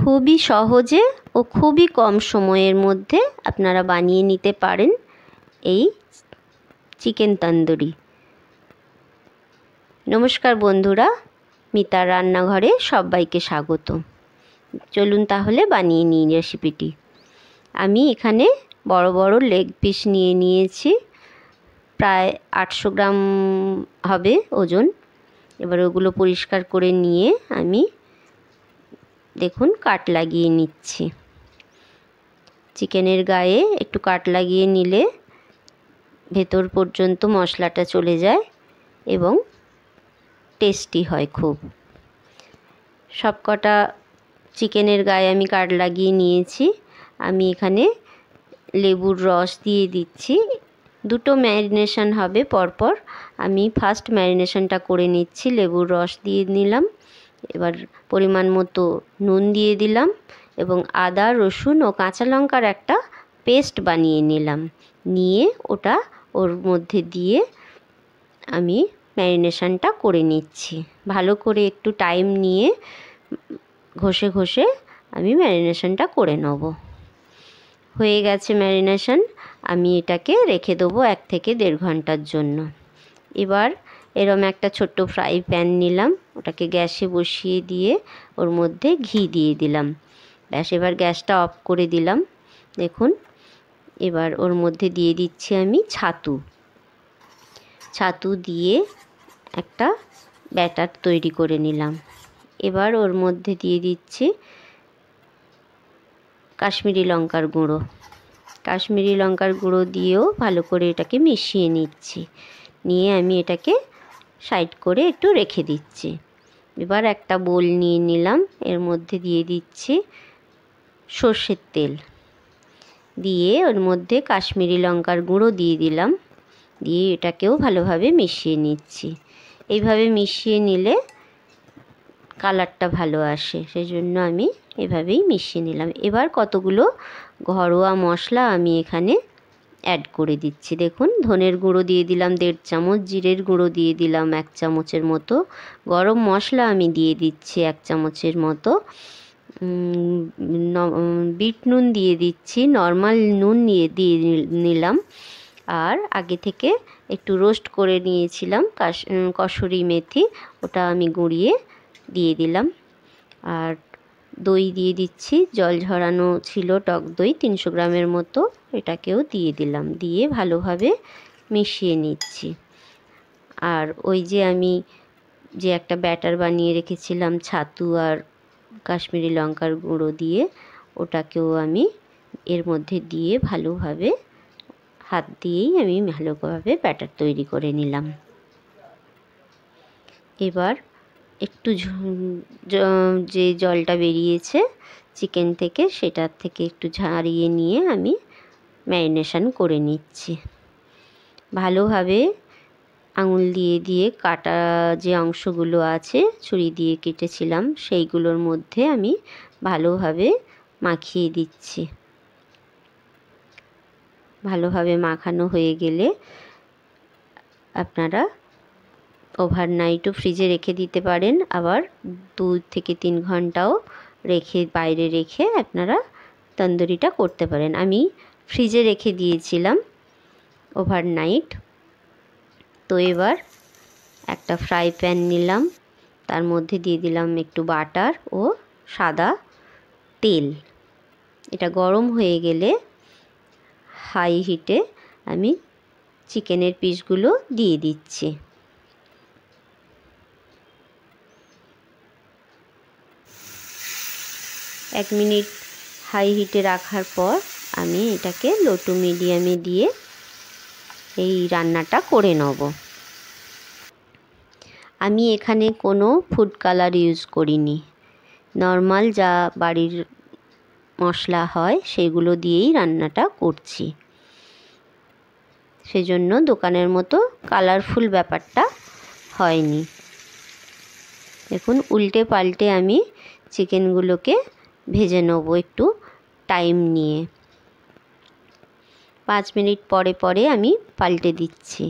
খুবই সহজে ও খুবই কম সময়ের মধ্যে আপনারা বানিয়ে নিতে পারেন এই চিকেন তন্দুরি। নমস্কার বন্ধুরা, মিতার রান্নাঘরে সবাইকে স্বাগত। চলুন তাহলে বানিয়ে নিই রেসিপিটি। আমি এখানে বড় বড় লেগ পিস নিয়ে নিয়েছি, প্রায় 800 গ্রাম হবে ওজন। এবার ওগুলো পরিষ্কার করে নিয়ে আমি দেখুন কাট লাগিয়ে নিচ্ছি। চিকেনের গায়ে একটু কাট লাগিয়ে নিলে ভেতর পর্যন্ত মশলাটা চলে যায় এবং টেস্টি হয় খুব। সবকটা চিকেনের গায়ে আমি কাট লাগিয়ে নিয়েছি। আমি এখানে লেবুর রস দিয়ে দিচ্ছি। দুটো ম্যারিনেশন হবে পরপর। আমি ফার্স্ট ম্যারিনেশনটা করে নিচ্ছি, লেবুর রস দিয়ে নিলাম। এবার পরিমাণ মতো নুন দিয়ে দিলাম এবং আদা রসুন ও কাঁচা লঙ্কার একটা পেস্ট বানিয়ে নিলাম। নিয়ে ওটা ওর মধ্যে দিয়ে আমি ম্যারিনেশনটা করে নিচ্ছি। ভালো করে একটু টাইম নিয়ে ঘষে ঘষে আমি ম্যারিনেশনটা করে নেব। হয়ে গেছে ম্যারিনেশন। আমি এটাকে রেখে দেবো 1 থেকে 1.5 ঘন্টার জন্য। এবার এরম একটা ছোট্ট ফ্রাই প্যান নিলাম, ওটাকে গ্যাসে বসিয়ে দিয়ে ওর মধ্যে ঘি দিয়ে দিলাম। ব্যাস, এবার গ্যাসটা অফ করে দিলাম। দেখুন, এবার ওর মধ্যে দিয়ে দিচ্ছি আমি ছাতু দিয়ে একটা ব্যাটার তৈরি করে নিলাম। এবার ওর মধ্যে দিয়ে দিচ্ছি কাশ্মীরি লঙ্কার গুঁড়ো দিয়েও ভালো করে এটাকে মিশিয়ে নিচ্ছি। নিয়ে আমি এটাকে সাইড করে একটু রেখে দিচ্ছি। এবার একটা বোল নিয়ে নিলাম, এর মধ্যে দিয়ে দিচ্ছি সর্ষের তেল, দিয়ে ওর মধ্যে কাশ্মীরি লঙ্কার গুঁড়ো দিয়ে দিলাম। দিয়ে এটাকেও ভালোভাবে মিশিয়ে নিচ্ছি। এইভাবে মিশিয়ে নিলে কালারটা ভালো আসে, সেই জন্য আমি এভাবেই মিশিয়ে নিলাম। এবার কতগুলো ঘরোয়া মশলা আমি এখানে অ্যাড করে দিচ্ছি। দেখুন, ধনের গুঁড়ো দিয়ে দিলাম 1.5 চামচ, জিরের গুঁড়ো দিয়ে দিলাম 1 চামচের মতো, গরম মশলা আমি দিয়ে দিচ্ছি 1 চামচের মতো, বিট নুন দিয়ে দিচ্ছি, নর্মাল নুন দিয়ে নিলাম। আর আগে থেকে একটু রোস্ট করে নিয়েছিলাম কসুরি মেথি, ওটা আমি গুঁড়িয়ে দিয়ে দিলাম। আর দই দিয়ে দিচ্ছি, জল ঝরানো ছিল টক দই 300 গ্রামের মতো, এটাকেও দিয়ে দিলাম। দিয়ে ভালোভাবে মিশিয়ে নিচ্ছি। আর ওই যে আমি যে একটা ব্যাটার বানিয়ে রেখেছিলাম ছাতু আর কাশ্মীরি লঙ্কার গুঁড়ো দিয়ে, ওটাকেও আমি এর মধ্যে দিয়ে ভালোভাবে হাত দিয়েই আমি ভালোভাবে ব্যাটার তৈরি করে নিলাম। এবার একটু যে জলটা বেরিয়েছে চিকেন থেকে, সেটার থেকে একটু ঝারিয়ে নিয়ে আমি ম্যারিনেশন করে নিচ্ছি। ভালোভাবে আঙুল দিয়ে কাটা যে অংশগুলো আছে ছুরি দিয়ে কেটেছিলাম, সেইগুলোর মধ্যে আমি ভালোভাবে মাখিয়ে দিচ্ছি। ভালোভাবে মাখানো হয়ে গেলে আপনারা ওভারনাইটও ফ্রিজে রেখে দিতে পারেন, আবার 2 থেকে 3 ঘন্টাও বাইরে রেখে আপনারা তন্দুরিটা করতে পারেন। আমি ফ্রিজে রেখে দিয়েছিলাম ওভারনাইট। তো এবার একটা ফ্রাই প্যান নিলাম, তার মধ্যে দিয়ে দিলাম একটু বাটার ও সাদা তেল। এটা গরম হয়ে গেলে হাই হিটে আমি চিকেনের পিসগুলো দিয়ে দিচ্ছি। এক মিনিট হাই হিটে রাখার পর আমি এটাকে লো টু মিডিয়ামে দিয়ে এই রান্নাটা করে নেব। আমি এখানে কোনো ফুড কালার ইউজ করিনি, নর্মাল যা বাড়ির মশলা হয় সেগুলো দিয়েই রান্নাটা করছি, সেজন্য দোকানের মতো কালারফুল ব্যাপারটা হয়নি। দেখুন, উল্টে পাল্টে আমি চিকেনগুলোকে ভেজে নেব একটু টাইম নিয়ে। 5 মিনিট পরে পরে আমি পাল্টে দিচ্ছি,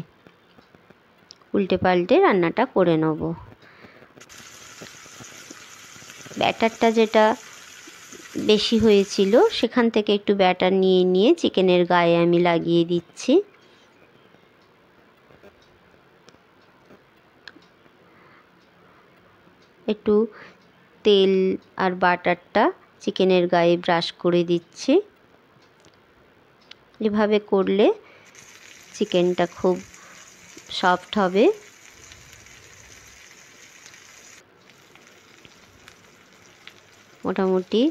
উল্টে পাল্টে রান্নাটা করে নেব। ব্যাটারটা যেটা বেশি হয়েছিল, সেখান থেকে একটু ব্যাটার নিয়ে নিয়ে চিকেনের গায়ে আমি লাগিয়ে দিচ্ছি। একটু তেল আর বাটারটা চিকেনের গায়ে ব্রাশ করে দিচ্ছি। এভাবে করলে চিকেনটা খুব সফট হবে। মোটামুটি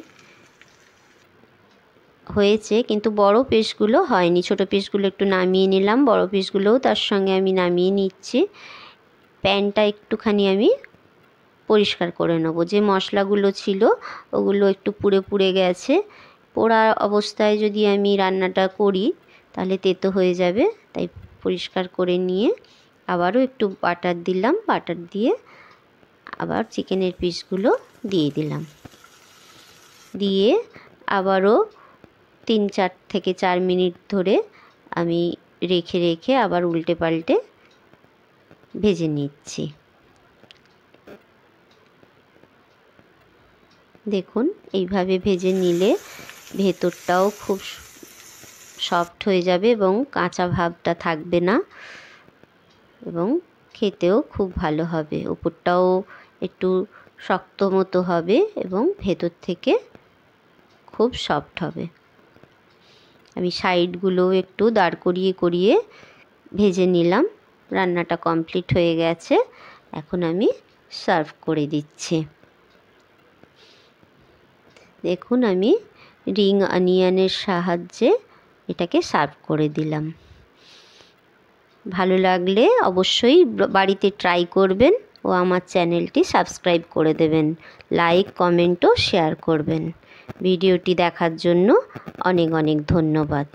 হয়েছে, কিন্তু বড় পিসগুলো হয়নি। ছোট পিসগুলো একটু নামিয়ে নিলাম, বড় পিসগুলোও তার সঙ্গে আমি নামিয়ে নিচ্ছি। প্যানটা একটুখানি আমি পরিষ্কার করে নেব। যে মশলাগুলো ছিল ওগুলো একটু পুড়ে পুড়ে গেছে। পোড়া অবস্থায় যদি আমি রান্নাটা করি তাহলে তেতো হয়ে যাবে, তাই পরিষ্কার করে নিয়ে আবারও একটু বাটার দিলাম। বাটার দিয়ে আবার চিকেনের পিসগুলো দিয়ে দিলাম। দিয়ে আবারও 3 থেকে 4 মিনিট ধরে আমি রেখে রেখে আবার উল্টে পাল্টে ভেজে নিচ্ছি। দেখুন, এইভাবে ভেজে নিলে ভেতরটাও খুব সফট হয়ে যাবে এবং কাঁচা ভাবটা থাকবে না, এবং খেতেও খুব ভালো হবে। উপরটাও একটু শক্ত মতো হবে এবং ভেতর থেকে খুব সফট হবে। আমি সাইডগুলো একটু দাঁড় করিয়ে করিয়ে ভেজে নিলাম। রান্নাটা কমপ্লিট হয়ে গেছে। এখন আমি সার্ভ করে দিচ্ছি। দেখুন, আমি রিং অনিয়নের সাহায্যে এটাকে সার্ভ করে দিলাম। ভালো লাগলে অবশ্যই বাড়িতে ট্রাই করবেন ও আমার চ্যানেলটি সাবস্ক্রাইব করে দেবেন। লাইক, কমেন্ট ও শেয়ার করবেন। ভিডিওটি দেখার জন্য অনেক অনেক ধন্যবাদ।